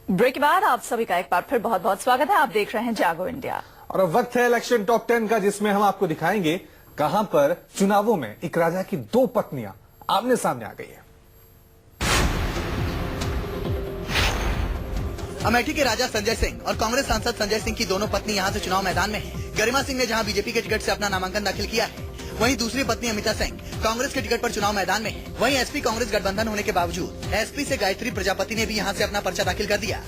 Break के बाद आप सभी का एक बार फिर बहुत बहुत स्वागत है। आप देख रहे हैं जागो इंडिया और अब वक्त है इलेक्शन टॉप 10 का, जिसमें हम आपको दिखाएंगे कहां पर चुनावों में एक राजा की दो पत्नियां आमने सामने आ गई है। अमेठी के राजा संजय सिंह और कांग्रेस सांसद संजय सिंह की दोनों पत्नी यहां से चुनाव मैदान में हैं। गरिमा सिंह ने जहां बीजेपी के टिकट से अपना नामांकन दाखिल किया है, वहीं दूसरी पत्नी अमिता सिंह कांग्रेस के टिकट पर चुनाव मैदान में है। वहीं एसपी कांग्रेस गठबंधन होने के बावजूद एसपी से गायत्री प्रजापति ने भी यहां से अपना पर्चा दाखिल कर दिया।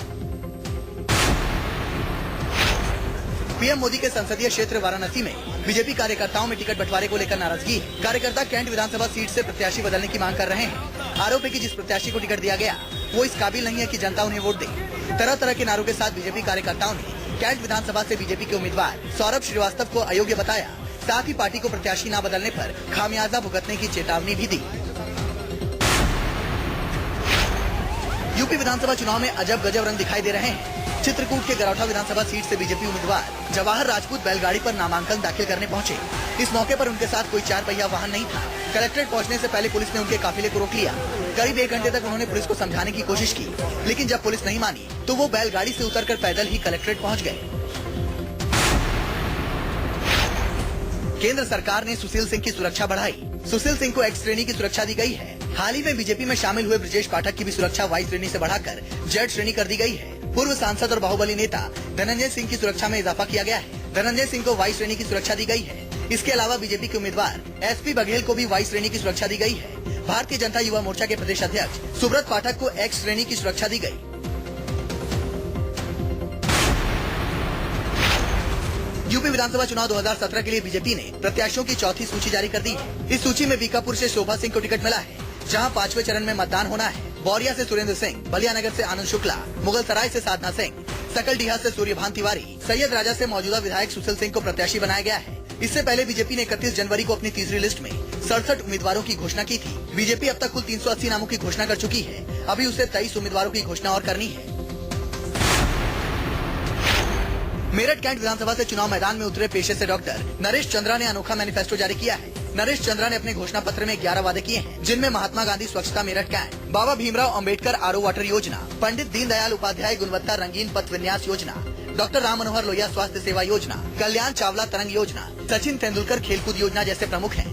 पीएम मोदी के संसदीय क्षेत्र वाराणसी में बीजेपी कार्यकर्ताओं में टिकट बंटवारे को लेकर नाराजगी है। कार्यकर्ता कैंट विधानसभा सीट से प्रत्याशी बदलने की मांग कर रहे हैं। आरोप है कि जिस प्रत्याशी को टिकट दिया गया वो इस काबिल नहीं है कि जनता उन्हें वोट दे। तरह तरह के नारों के साथ बीजेपी कार्यकर्ताओं ने कैंट विधानसभा से बीजेपी के उम्मीदवार सौरभ श्रीवास्तव को अयोग्य बताया। साथ ही पार्टी को प्रत्याशी न बदलने पर खामियाजा भुगतने की चेतावनी भी दी। यूपी विधानसभा चुनाव में अजब गजब रंग दिखाई दे रहे हैं। चित्रकूट के गरौठा विधानसभा सीट से बीजेपी उम्मीदवार जवाहर राजपूत बैलगाड़ी पर नामांकन दाखिल करने पहुंचे। इस मौके पर उनके साथ कोई 4 पहिया वाहन नहीं था। कलेक्ट्रेट पहुंचने से पहले पुलिस ने उनके काफिले को रोक लिया। करीब 1 घंटे तक उन्होंने पुलिस को समझाने की कोशिश की, लेकिन जब पुलिस नहीं मानी तो वो बैलगाड़ी से उतरकर पैदल ही कलेक्ट्रेट पहुंच गए। केंद्र सरकार ने सुशील सिंह की सुरक्षा बढ़ाई। सुशील सिंह को एक्स श्रेणी की सुरक्षा दी गई है। हाल ही में बीजेपी में शामिल हुए ब्रजेश पाठक की भी सुरक्षा वाई श्रेणी से बढ़ाकर जेड श्रेणी कर दी गई है। पूर्व सांसद और बाहुबली नेता धनंजय सिंह की सुरक्षा में इजाफा किया गया है। धनंजय सिंह को वाई श्रेणी की सुरक्षा दी गई है। इसके अलावा बीजेपी के उम्मीदवार एसपी बघेल को भी वाई श्रेणी की सुरक्षा दी गई है। भारतीय जनता युवा मोर्चा के प्रदेश अध्यक्ष सुब्रत पाठक को एक्स श्रेणी की सुरक्षा दी गई। यूपी विधानसभा चुनाव 2017 के लिए बीजेपी ने प्रत्याशियों की चौथी सूची जारी कर दी है। इस सूची में बीकापुर से शोभा सिंह को टिकट मिला है, जहां 5वें चरण में मतदान होना है। बोरिया से सुरेंद्र सिंह, बलियानगर से आनंद शुक्ला, मुगलसराय से साधना सिंह, सकलडीहा से सूर्यभान तिवारी, सैयद राजा से मौजूदा विधायक सुशील सिंह को प्रत्याशी बनाया गया है। इससे पहले बीजेपी ने 31 जनवरी को अपनी तीसरी लिस्ट में 67 उम्मीदवारों की घोषणा की थी। बीजेपी अब तक कुल 380 नामों की घोषणा कर चुकी है। अभी उसे 23 उम्मीदवारों की घोषणा और करनी है। मेरठ कैंट विधानसभा से चुनाव मैदान में उतरे पेशे से डॉक्टर नरेश चंद्रा ने अनोखा मैनिफेस्टो जारी किया है। नरेश चंद्रा ने अपने घोषणा पत्र में 11 वादे किए हैं, जिनमें महात्मा गांधी स्वच्छता मेरठ कैंट, बाबा भीमराव अंबेडकर आरओ वाटर योजना, पंडित दीनदयाल उपाध्याय गुणवत्ता रंगीन पथ विन्यास योजना, डॉक्टर राम मनोहर लोहिया स्वास्थ्य सेवा योजना, कल्याण चावला तरंग योजना, सचिन तेंदुलकर खेलकूद योजना जैसे प्रमुख हैं।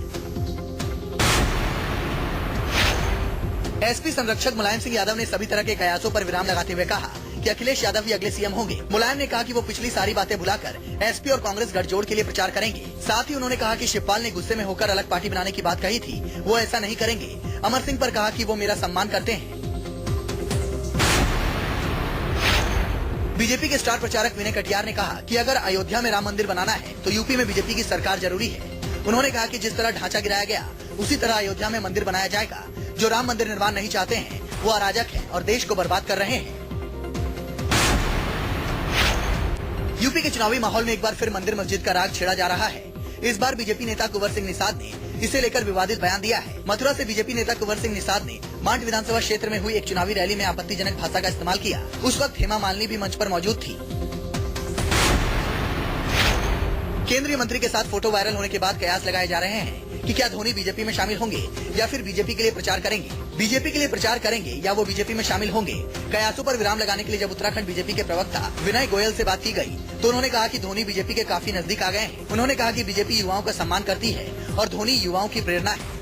एसपी संरक्षक मुलायम सिंह यादव ने सभी तरह के कयासों पर विराम लगाते हुए कहा कि अखिलेश यादव ही अगले सीएम होंगे। मुलायम ने कहा कि वो पिछली सारी बातें भुलाकर एसपी और कांग्रेस गठजोड़ के लिए प्रचार करेंगे। साथ ही उन्होंने कहा कि शिवपाल ने गुस्से में होकर अलग पार्टी बनाने की बात कही थी, वो ऐसा नहीं करेंगे। अमर सिंह पर कहा कि वो मेरा सम्मान करते हैं। बीजेपी के स्टार प्रचारक विनय कटियार ने कहा कि अगर अयोध्या में राम मंदिर बनाना है तो यूपी में बीजेपी की सरकार जरूरी है। उन्होंने कहा कि जिस तरह ढांचा गिराया गया उसी तरह अयोध्या में मंदिर बनाया जाएगा। जो राम मंदिर निर्माण नहीं चाहते हैं वो अराजक है और देश को बर्बाद कर रहे हैं। यूपी के चुनावी माहौल में एक बार फिर मंदिर मस्जिद का राग छेड़ा जा रहा है। इस बार बीजेपी नेता कुंवर सिंह निषाद ने इसे लेकर विवादित बयान दिया है। मथुरा से बीजेपी नेता कुंवर सिंह निषाद ने मांड विधानसभा क्षेत्र में हुई एक चुनावी रैली में आपत्तिजनक भाषा का इस्तेमाल किया। उस वक्त हेमा मालिनी भी मंच पर मौजूद थी। केंद्रीय मंत्री के साथ फोटो वायरल होने के बाद कयास लगाए जा रहे हैं कि क्या धोनी बीजेपी में शामिल होंगे या फिर बीजेपी के लिए प्रचार करेंगे। बीजेपी के लिए प्रचार करेंगे या वो बीजेपी में शामिल होंगे। कयासों पर विराम लगाने के लिए जब उत्तराखंड बीजेपी के प्रवक्ता विनय गोयल से बात की गई तो उन्होंने कहा कि धोनी बीजेपी के काफी नजदीक आ गए हैं। उन्होंने कहा कि बीजेपी युवाओं का सम्मान करती है और धोनी युवाओं की प्रेरणा है।